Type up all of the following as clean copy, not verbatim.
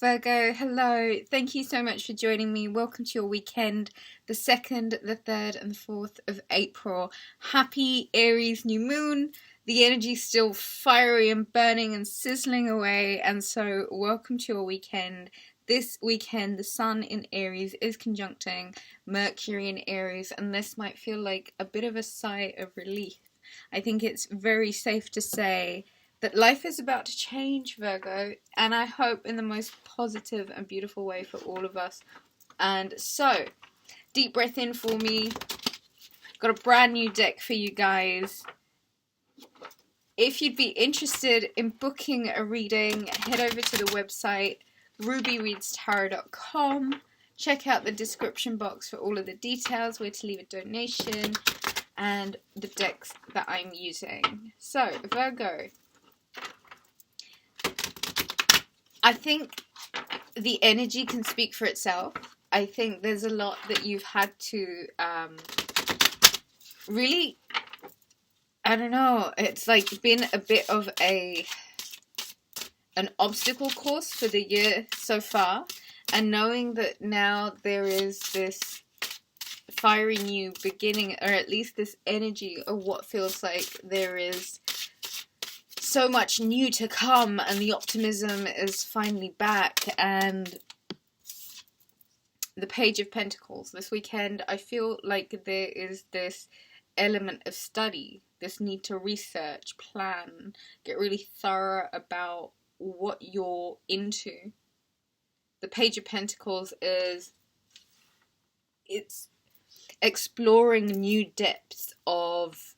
Virgo, hello. Thank you so much for joining me. Welcome to your weekend, the 2nd, the 3rd, and the 4th of April. Happy Aries new moon. The energy's still fiery and burning and sizzling away, and so welcome to your weekend. This weekend, the Sun in Aries is conjuncting Mercury in Aries, and this might feel like a bit of a sigh of relief. I think it's very safe to say that life is about to change, Virgo, and I hope in the most positive and beautiful way for all of us. And so, deep breath in for me. Got a brand new deck for you guys. If you'd be interested in booking a reading, head over to the website Rubyreadstarot.com. Check out the description box for all of the details, where to leave a donation, and the decks that I'm using. So, Virgo, I think the energy can speak for itself. I think there's a lot that you've had to really, I don't know, it's like been a bit of an obstacle course for the year so far. And knowing that now there is this fiery new beginning, or at least this energy of what feels like there is so much new to come, and the optimism is finally back. And the Page of Pentacles this weekend, I feel like there is this element of study, this need to research, plan, get really thorough about what you're into. The Page of Pentacles it's exploring new depths of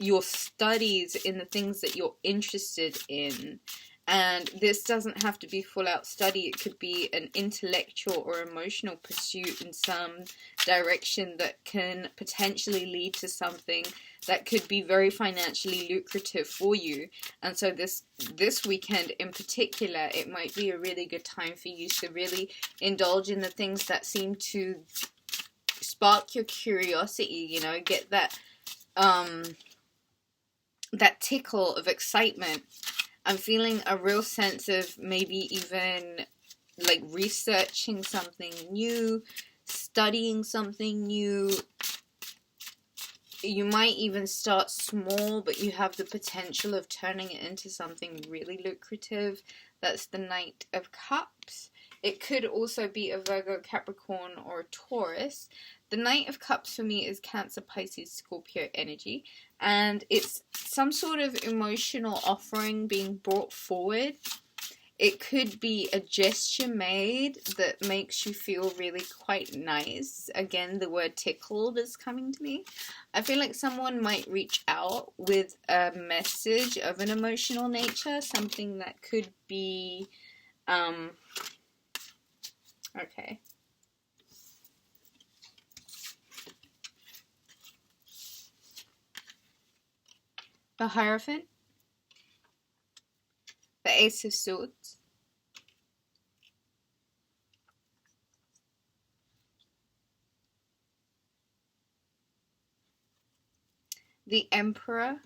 your studies in the things that you're interested in. And this doesn't have to be full out study. It could be an intellectual or emotional pursuit in some direction that can potentially lead to something that could be very financially lucrative for you. And so this weekend in particular, it might be a really good time for you to really indulge in the things that seem to spark your curiosity, you know, get that that tickle of excitement. I'm feeling a real sense of maybe even like researching something new, studying something new. You might even start small, but you have the potential of turning it into something really lucrative. That's the Knight of Cups. It could also be a Virgo, Capricorn, or a Taurus. The Knight of Cups for me is Cancer, Pisces, Scorpio energy. And it's some sort of emotional offering being brought forward. It could be a gesture made that makes you feel really quite nice. Again, the word tickled is coming to me. I feel like someone might reach out with a message of an emotional nature. Something that could be, okay. The Hierophant, the Ace of Swords, the Emperor,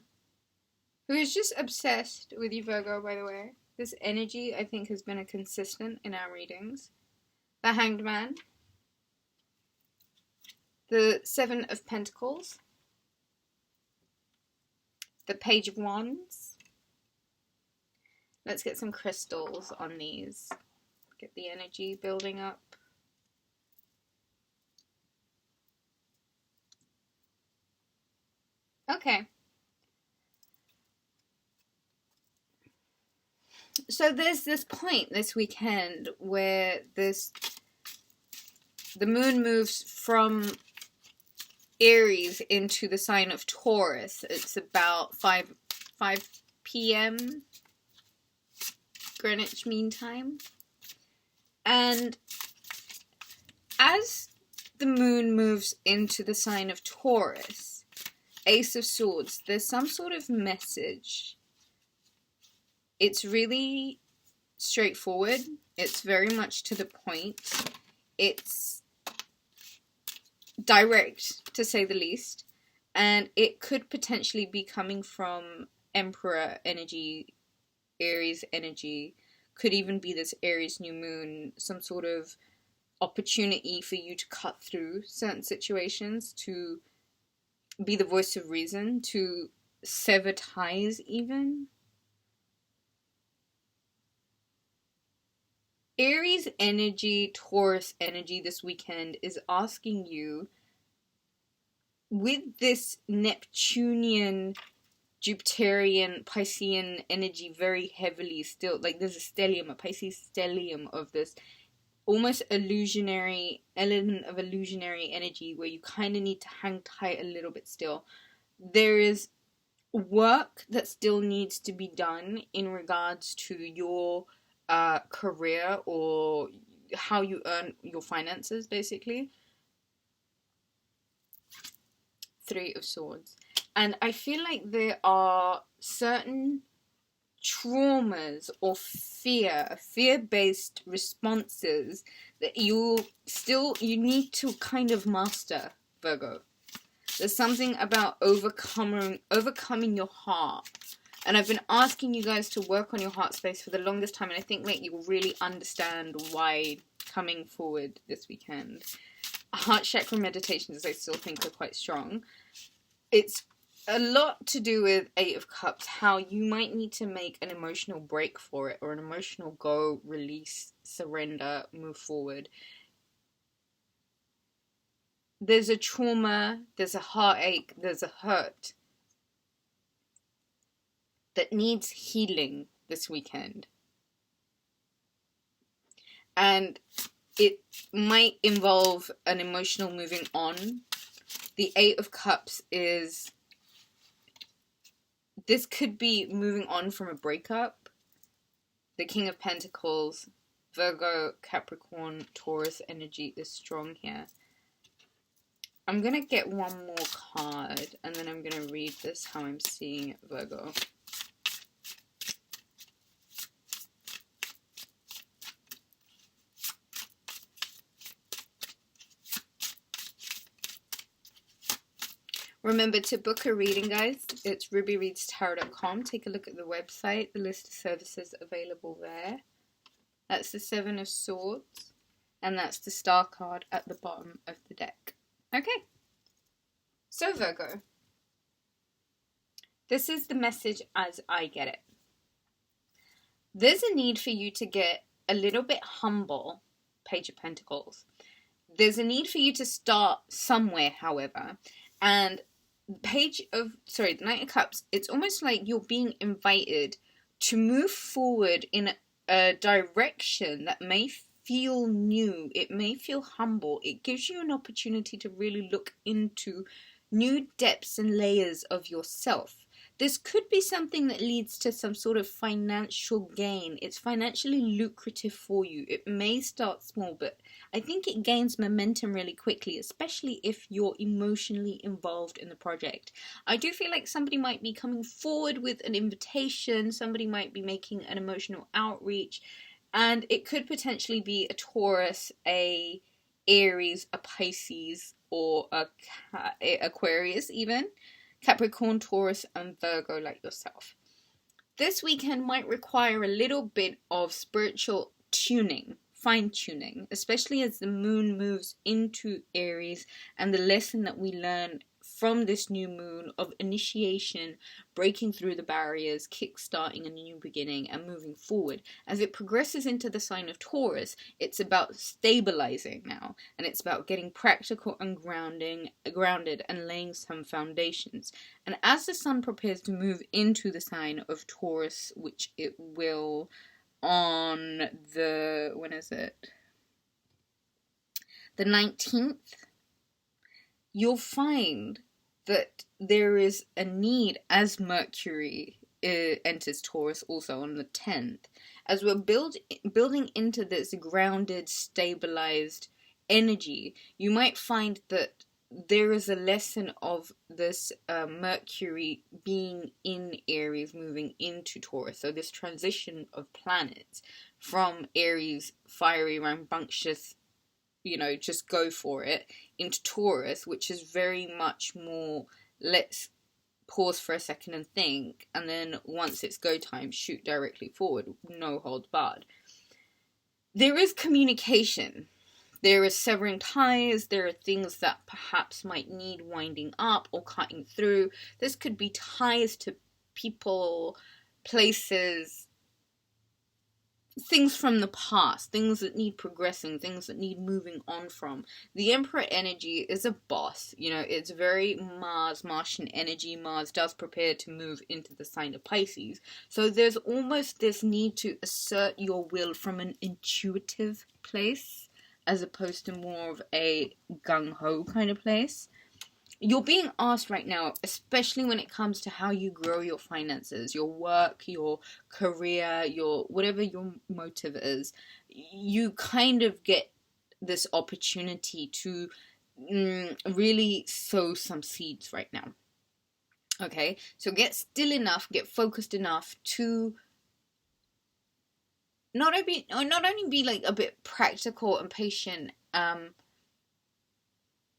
who is just obsessed with you, Virgo, by the way. This energy, I think, has been a consistent in our readings. The Hanged Man, the Seven of Pentacles, the Page of Wands. Let's get some crystals on these. Get the energy building up. Okay. So there's this point this weekend where the moon moves from Aries into the sign of Taurus. It's about 5 p.m. Greenwich Mean Time. And as the moon moves into the sign of Taurus, Ace of Swords, there's some sort of message. It's really straightforward. It's very much to the point. It's direct, to say the least. And it could potentially be coming from Emperor energy, Aries energy, could even be this Aries new moon, some sort of opportunity for you to cut through certain situations, to be the voice of reason, to sever ties even. Aries energy, Taurus energy this weekend is asking you, with this Neptunian, Jupiterian, Piscean energy very heavily still, like there's a stellium, a Pisces stellium of this almost illusionary element of illusionary energy where you kind of need to hang tight a little bit still. There is work that still needs to be done in regards to your career or how you earn your finances, basically. Three of Swords. And I feel like there are certain traumas or fear-based responses that you need to kind of master, Virgo. There's something about overcoming your heart. And I've been asking you guys to work on your heart space for the longest time, and I think like you'll really understand why coming forward this weekend. Heart chakra meditations I still think are quite strong. It's a lot to do with Eight of Cups, how you might need to make an emotional break for it, or an emotional go, release, surrender, move forward. There's a trauma, there's a heartache, there's a hurt that needs healing this weekend. And it might involve an emotional moving on. The Eight of Cups is, this could be moving on from a breakup. The King of Pentacles, Virgo, Capricorn, Taurus energy is strong here. I'm going to get one more card and then I'm going to read this how I'm seeing it, Virgo. Remember to book a reading, guys. It's rubyreadstarot.com. Take a look at the website, the list of services available there. That's the Seven of Swords, and that's the Star card at the bottom of the deck. Okay, so Virgo, this is the message as I get it. There's a need for you to get a little bit humble, Page of Pentacles. There's a need for you to start somewhere, however, and the Knight of Cups, it's almost like you're being invited to move forward in a direction that may feel new, it may feel humble. It gives you an opportunity to really look into new depths and layers of yourself. This could be something that leads to some sort of financial gain. It's financially lucrative for you. It may start small, but I think it gains momentum really quickly, especially if you're emotionally involved in the project. I do feel like somebody might be coming forward with an invitation, somebody might be making an emotional outreach, and it could potentially be a Taurus, a Aries, a Pisces, or a Aquarius even. Capricorn, Taurus, and Virgo like yourself. This weekend might require a little bit of spiritual tuning, fine-tuning, especially as the moon moves into Aries, and the lesson that we learn from this new moon of initiation, breaking through the barriers, kick-starting a new beginning, and moving forward. As it progresses into the sign of Taurus, it's about stabilizing now, and it's about getting practical and grounded and laying some foundations. And as the sun prepares to move into the sign of Taurus, which it will on the, when is it? The 19th, you'll find that there is a need, as Mercury enters Taurus also on the 10th, as we're building into this grounded, stabilized energy. You might find that there is a lesson of this Mercury being in Aries moving into Taurus. So this transition of planets from Aries, fiery, rambunctious, you know, just go for it, into Taurus, which is very much more, let's pause for a second and think, and then once it's go time, shoot directly forward, no holds barred. There is communication. There is severing ties. There are things that perhaps might need winding up or cutting through. This could be ties to people, places, things from the past, things that need progressing, things that need moving on from. The Emperor energy is a boss. You know, it's very Mars, Martian energy. Mars does prepare to move into the sign of Pisces. So there's almost this need to assert your will from an intuitive place, as opposed to more of a gung-ho kind of place. You're being asked right now, especially when it comes to how you grow your finances, your work, your career, your whatever your motive is, you kind of get this opportunity to really sow some seeds right now. Okay, so get still enough, get focused enough to not only be like a bit practical and patient,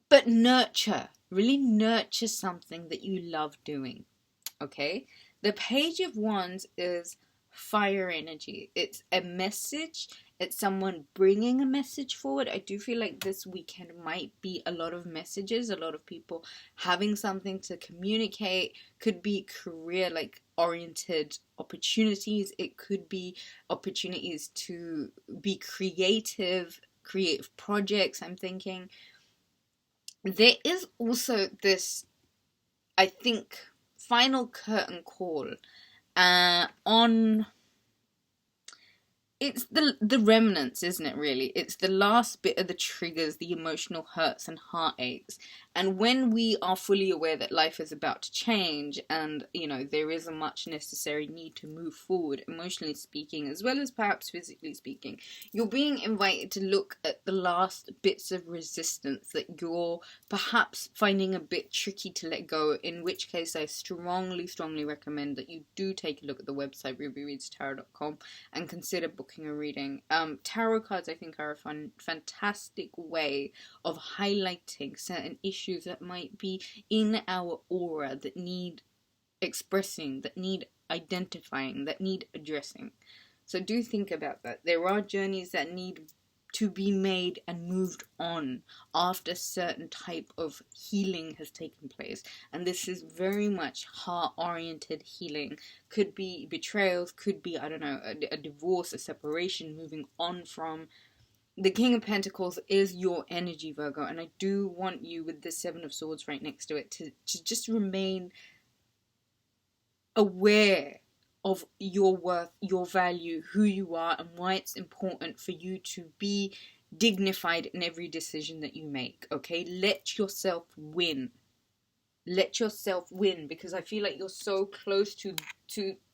but really nurture something that you love doing. Okay, the Page of Wands is fire energy. It's a message. It's someone bringing a message forward. I do feel like this weekend might be a lot of messages, a lot of people having something to communicate. Could be career like oriented opportunities. It could be opportunities to be creative projects, I'm thinking. There is also this, I think, final curtain call on... It's the remnants, isn't it, really? It's the last bit of the triggers, the emotional hurts and heartaches. And when we are fully aware that life is about to change and, you know, there is a much necessary need to move forward, emotionally speaking, as well as perhaps physically speaking, you're being invited to look at the last bits of resistance that you're perhaps finding a bit tricky to let go, in which case I strongly, strongly recommend that you do take a look at the website, Rubyreadstarot.com, and consider booking a reading. Tarot cards, I think, are a fantastic way of highlighting certain issues that might be in our aura that need expressing, that need identifying, that need addressing. So do think about that. There are journeys that need to be made and moved on after a certain type of healing has taken place. And this is very much heart-oriented healing. Could be betrayals, could be, I don't know, a divorce, a separation, moving on from. The King of Pentacles is your energy, Virgo, and I do want you, with the Seven of Swords right next to it, to just remain aware of your worth, your value, who you are, and why it's important for you to be dignified in every decision that you make, okay? Let yourself win. Let yourself win, because I feel like you're so close to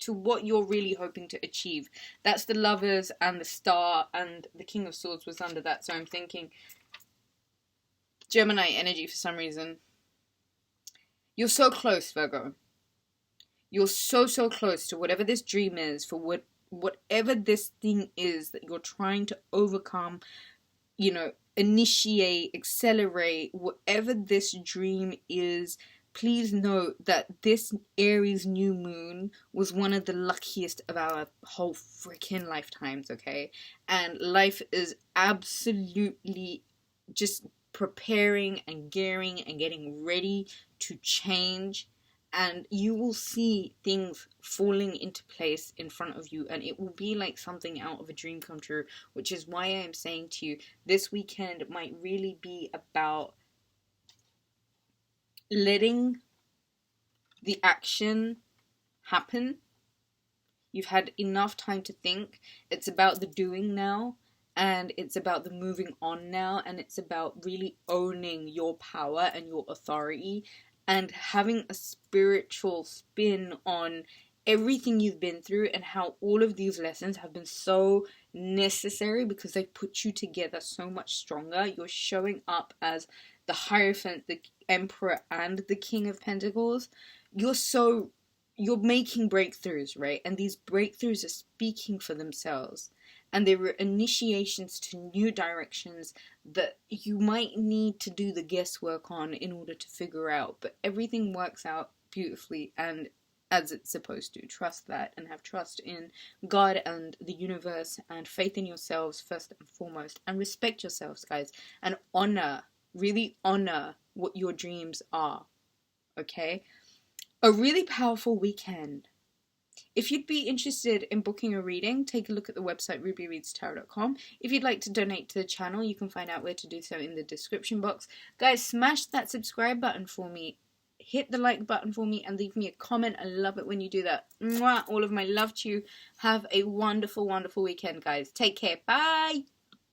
what you're really hoping to achieve. That's the Lovers and the Star, and the King of Swords was under that, so I'm thinking Gemini energy for some reason. You're so close, Virgo. You're so close to whatever this dream is, for whatever this thing is that you're trying to overcome, you know, initiate, accelerate, whatever this dream is. Please note that this Aries new moon was one of the luckiest of our whole freaking lifetimes, okay? And life is absolutely just preparing and gearing and getting ready to change. And you will see things falling into place in front of you, and it will be like something out of a dream come true, which is why I am saying to you, this weekend might really be about letting the action happen. You've had enough time to think. It's about the doing now, and it's about the moving on now, and it's about really owning your power and your authority, and having a spiritual spin on everything you've been through, and how all of these lessons have been so necessary because they put you together so much stronger. You're showing up as the Hierophant, the Emperor, and the King of Pentacles. You're making breakthroughs, right? And these breakthroughs are speaking for themselves. And there were initiations to new directions that you might need to do the guesswork on in order to figure out. But everything works out beautifully and as it's supposed to. Trust that and have trust in God and the universe and faith in yourselves first and foremost, and respect yourselves, guys, and really honor what your dreams are. Okay? A really powerful weekend. If you'd be interested in booking a reading, take a look at the website rubyreadstarot.com. If you'd like to donate to the channel, you can find out where to do so in the description box. Guys, smash that subscribe button for me. Hit the like button for me and leave me a comment. I love it when you do that. Mwah! All of my love to you. Have a wonderful, wonderful weekend, guys. Take care. Bye!